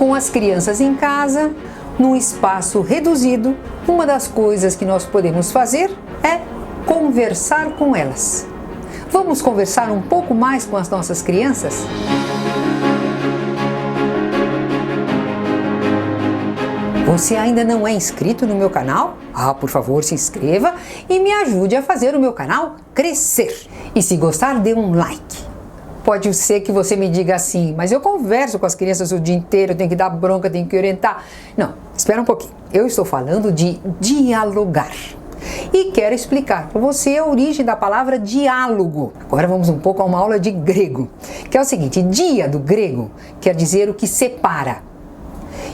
Com as crianças em casa, num espaço reduzido, uma das coisas que nós podemos fazer é conversar com elas. Vamos conversar um pouco mais com as nossas crianças? Você ainda não é inscrito no meu canal? Por favor, se inscreva e me ajude a fazer o meu canal crescer. E se gostar, dê um like. Pode ser que você me diga assim, mas eu converso com as crianças o dia inteiro, eu tenho que dar bronca, tenho que orientar. Não, espera um pouquinho. Eu estou falando de dialogar. E quero explicar para você a origem da palavra diálogo. Agora vamos um pouco a uma aula de grego, que é o seguinte: dia do grego quer dizer o que separa.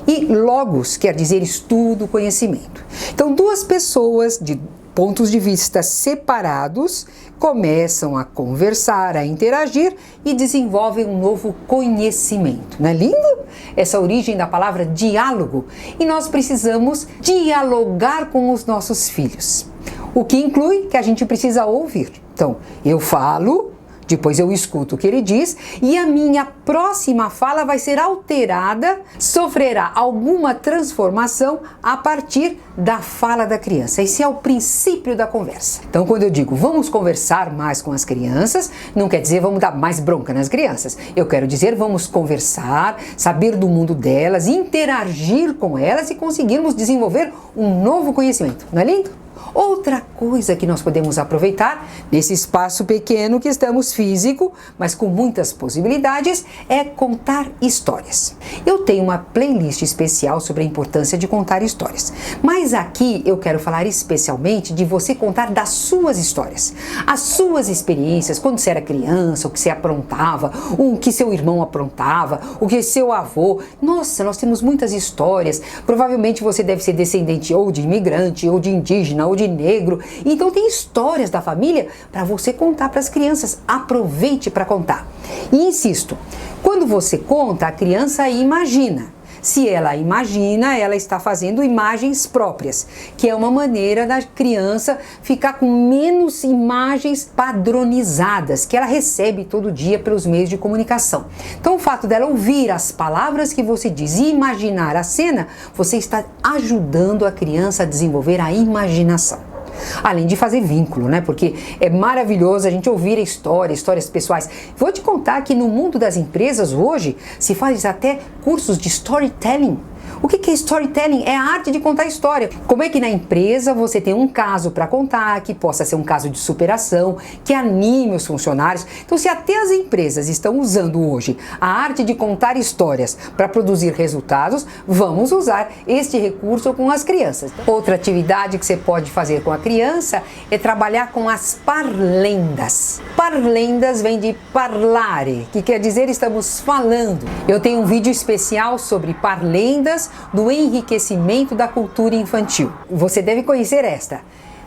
E logos quer dizer estudo, conhecimento. Então, duas pessoas de pontos de vista separados começam a conversar, a interagir e desenvolvem um novo conhecimento. Não é lindo? Essa origem da palavra diálogo. E nós precisamos dialogar com os nossos filhos. O que inclui que a gente precisa ouvir. Então, eu falo, depois eu escuto o que ele diz e a minha próxima fala vai ser alterada, sofrerá alguma transformação a partir da fala da criança. Esse é o princípio da conversa. Então, quando eu digo vamos conversar mais com as crianças, não quer dizer vamos dar mais bronca nas crianças. Eu quero dizer vamos conversar, saber do mundo delas, interagir com elas e conseguirmos desenvolver um novo conhecimento. Não é lindo? Outra coisa que nós podemos aproveitar nesse espaço pequeno que estamos físico, mas com muitas possibilidades, é contar histórias. Eu tenho uma playlist especial sobre a importância de contar histórias, mas aqui eu quero falar especialmente de você contar das suas histórias, as suas experiências, quando você era criança, o que você aprontava, o que seu irmão aprontava, o que seu avô. Nossa, nós temos muitas histórias. Provavelmente você deve ser descendente ou de imigrante, ou de indígena, ou de negro. Então tem histórias da família para você contar para as crianças. Aproveite para contar. E insisto, quando você conta, a criança imagina. Se ela imagina, ela está fazendo imagens próprias, que é uma maneira da criança ficar com menos imagens padronizadas, que ela recebe todo dia pelos meios de comunicação. Então, o fato dela ouvir as palavras que você diz e imaginar a cena, você está ajudando a criança a desenvolver a imaginação. Além de fazer vínculo, né? Porque é maravilhoso a gente ouvir histórias pessoais. Vou te contar que no mundo das empresas hoje se faz até cursos de storytelling. O que é storytelling? É a arte de contar história. Como é que na empresa você tem um caso para contar, que possa ser um caso de superação, que anime os funcionários. Então, se até as empresas estão usando hoje a arte de contar histórias para produzir resultados, vamos usar este recurso com as crianças. Outra atividade que você pode fazer com a criança é trabalhar com as parlendas. Parlendas vem de parlare, que quer dizer estamos falando. Eu tenho um vídeo especial sobre parlendas do enriquecimento da cultura infantil. Você deve conhecer esta.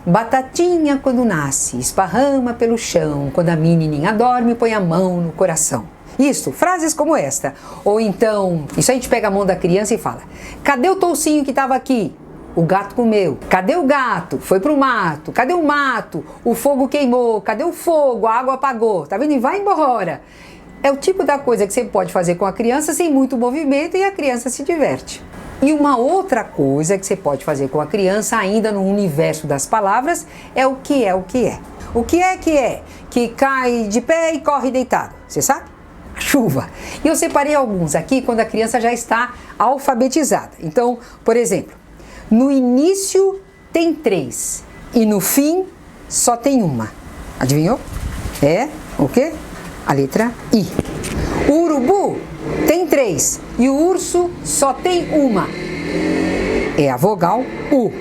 Batatinha quando nasce, esparrama pelo chão, quando a menininha dorme, põe a mão no coração. Isso, frases como esta. Ou então, isso a gente pega a mão da criança e fala: cadê o toucinho que estava aqui? O gato comeu. Cadê o gato? Foi pro mato. Cadê o mato? O fogo queimou. Cadê o fogo? A água apagou. Tá vendo? E vai embora. É o tipo da coisa que você pode fazer com a criança sem muito movimento e a criança se diverte. E uma outra coisa que você pode fazer com a criança, ainda no universo das palavras, é o que é o que é. O que é que é? Que cai de pé e corre deitado. Você sabe? A chuva. E eu separei alguns aqui quando a criança já está alfabetizada. Então, por exemplo, no início tem 3 e no fim só tem uma. Adivinhou? É o quê? A letra I. O urubu tem 3 e o urso só tem uma. É a vogal U.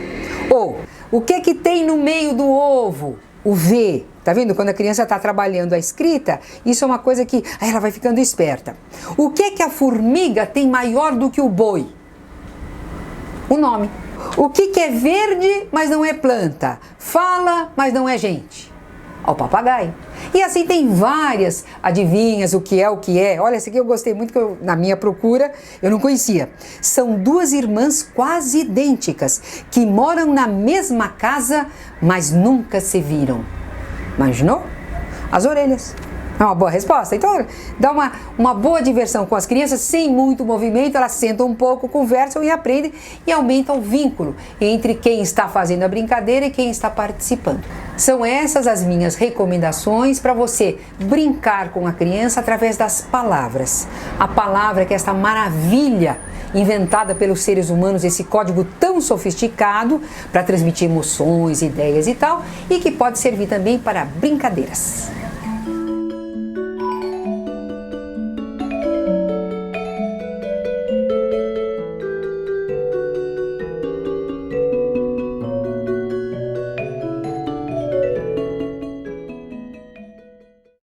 Ou, o que que tem no meio do ovo? O V. Tá vendo? Quando a criança está trabalhando a escrita, isso é uma coisa que ela vai ficando esperta. O que que a formiga tem maior do que o boi? O nome. O que que é verde, mas não é planta? Fala, mas não é gente? Ao papagaio. E assim tem várias adivinhas, o que é o que é. Olha, essa aqui eu gostei muito, que na minha procura eu não conhecia. São 2 irmãs quase idênticas que moram na mesma casa, mas nunca se viram. Imaginou? As orelhas. É uma boa resposta. Então, dá uma boa diversão com as crianças, sem muito movimento, elas sentam um pouco, conversam e aprendem e aumentam o vínculo entre quem está fazendo a brincadeira e quem está participando. São essas as minhas recomendações para você brincar com a criança através das palavras. A palavra que é esta maravilha inventada pelos seres humanos, esse código tão sofisticado para transmitir emoções, ideias e tal, e que pode servir também para brincadeiras.